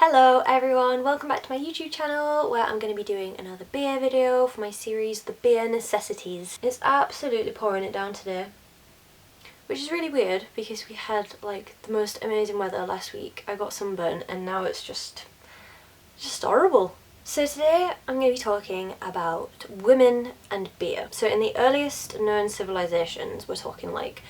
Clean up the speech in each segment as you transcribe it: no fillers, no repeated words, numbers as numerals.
Hello everyone, welcome back to my YouTube channel where I'm going to be doing another beer video for my series The Beer Necessities. It's absolutely pouring it down today, which is really weird because we had like the most amazing weather last week. I got sunburn and now it's just horrible. So today I'm going to be talking about women and beer. So in the earliest known civilizations, we're talking like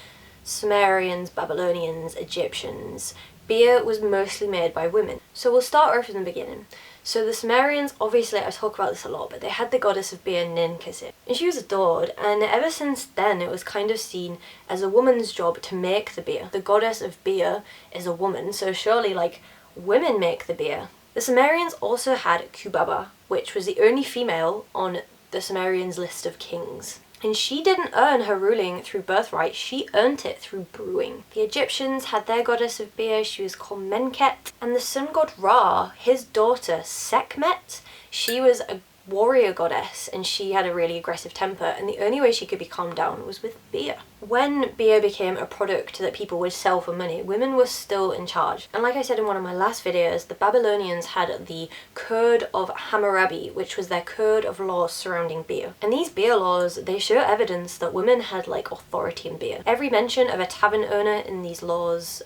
Sumerians, Babylonians, Egyptians, beer was mostly made by women. So we'll start right from the beginning. So the Sumerians, obviously I talk about this a lot, but they had the goddess of beer Necessities, and she was adored, and ever since then it was kind of seen as a woman's job to make the beer. The goddess of beer is a woman, so surely like women make the beer. The Sumerians also had Kubaba, which was the only female on the Sumerians' list of kings. And she didn't earn her ruling through birthright, she earned it through brewing. The Egyptians had their goddess of beer, she was called Menket, and the sun god Ra, his daughter Sekhmet, she was a warrior goddess and she had a really aggressive temper, and the only way she could be calmed down was with beer. When beer became a product that people would sell for money, women were still in charge. And like I said in one of my last videos, the Babylonians had the Code of Hammurabi, which was their code of laws surrounding beer. And these beer laws, they show evidence that women had like authority in beer. Every mention of a tavern owner in these laws,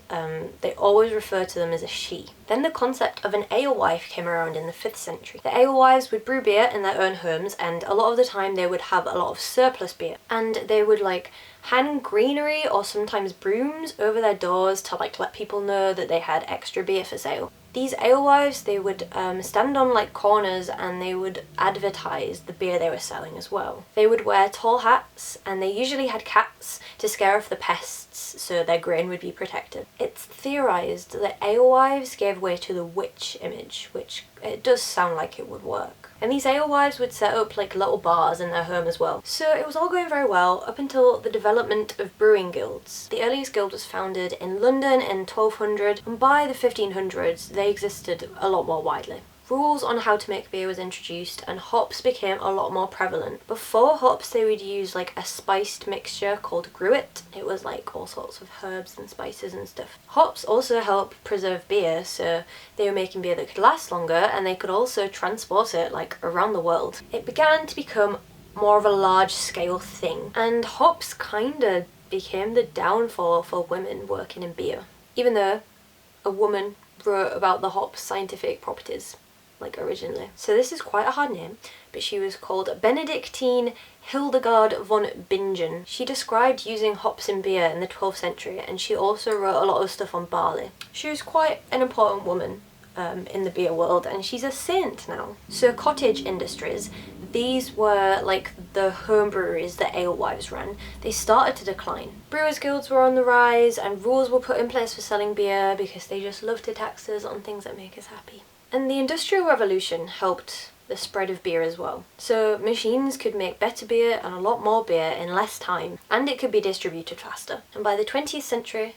they always refer to them as a she. Then the concept of an alewife came around in the 5th century. The alewives would brew beer in their own homes, and a lot of the time they would have a lot of surplus beer, and they would like hang greenery or sometimes brooms over their doors to like let people know that they had extra beer for sale. These alewives, they would stand on like corners and they would advertise the beer they were selling as well. They would wear tall hats and they usually had cats to scare off the pests so their grain would be protected. It's theorised that alewives gave way to the witch image, which it does sound like it would work. And these alewives would set up like little bars in their home as well. So it was all going very well up until the development of brewing guilds. The earliest guild was founded in London in 1200, and by the 1500s they existed a lot more widely. Rules on how to make beer was introduced and hops became a lot more prevalent. Before hops they would use like a spiced mixture called gruit. It was like all sorts of herbs and spices and stuff. Hops also help preserve beer, so they were making beer that could last longer, and they could also transport it like around the world. It began to become more of a large scale thing, and hops kinda became the downfall for women working in beer, even though a woman wrote about the hops' scientific properties like originally. So this is quite a hard name, but she was called Benedictine Hildegard von Bingen. She described using hops in beer in the 12th century, and she also wrote a lot of stuff on barley. She was quite an important woman in the beer world, and she's a saint now. So Cottage Industries, these were like the home breweries that alewives ran. They started to decline. Brewers guilds were on the rise and rules were put in place for selling beer because they just love to tax us on things that make us happy. And the Industrial Revolution helped the spread of beer as well. So machines could make better beer and a lot more beer in less time, and it could be distributed faster. And by the 20th century,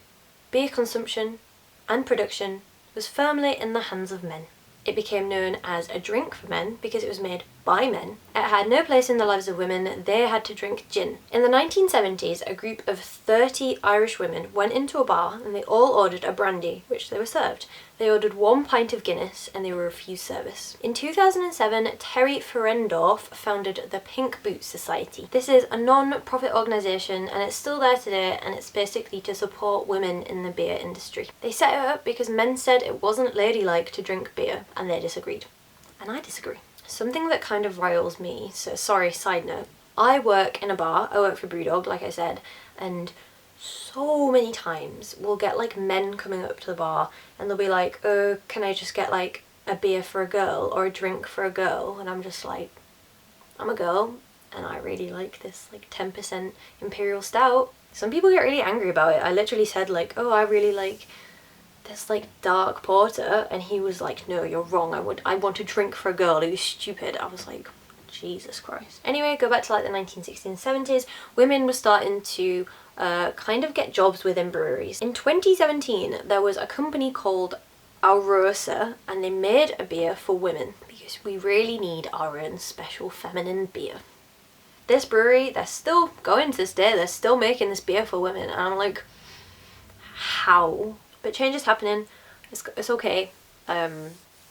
beer consumption and production was firmly in the hands of men. It became known as a drink for men because it was made by men. It had no place in the lives of women, they had to drink gin. In the 1970s, a group of 30 Irish women went into a bar and they all ordered a brandy, which they were served. They ordered 1 pint of Guinness and they were refused service. In 2007, Terry Ferendorf founded the Pink Boots Society. This is a non-profit organisation and it's still there today, and it's basically to support women in the beer industry. They set it up because men said it wasn't ladylike to drink beer, and they disagreed. And I disagree. Something that kind of riles me, so sorry, side note, I work in a bar, I work for Brewdog like I said, and so many times we'll get like men coming up to the bar and they'll be like, oh, can I just get like a beer for a girl or a drink for a girl? And I'm just like, I'm a girl and I really like this like 10% imperial stout. Some people get really angry about it. I literally said like, oh, I really like this like dark porter, and he was like, no, you're wrong, I want to drink for a girl. He was stupid. I was like, Jesus Christ. Anyway, go back to like the 1960s and 70s, women were starting to kind of get jobs within breweries. In 2017 there was a company called Arosa, and they made a beer for women because we really need our own special feminine beer. This brewery, they're still going to this day, they're still making this beer for women, and I'm like, how? But change is happening, it's okay.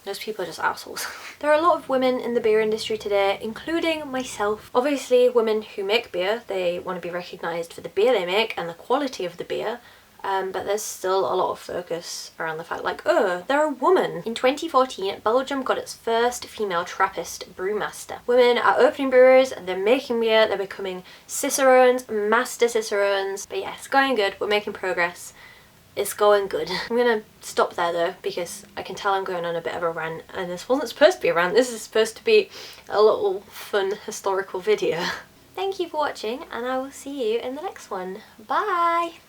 Those people are just assholes. There are a lot of women in the beer industry today, including myself. Obviously, women who make beer, they want to be recognised for the beer they make and the quality of the beer. But there's still a lot of focus around the fact like, oh, they're a woman. In 2014, Belgium got its first female Trappist brewmaster. Women are opening brewers, they're making beer, they're becoming cicerones, master cicerones. But yeah, it's going good, we're making progress. It's going good. I'm gonna stop there though, because I can tell I'm going on a bit of a rant, and this wasn't supposed to be a rant, this is supposed to be a little fun historical video. Thank you for watching, and I will see you in the next one. Bye!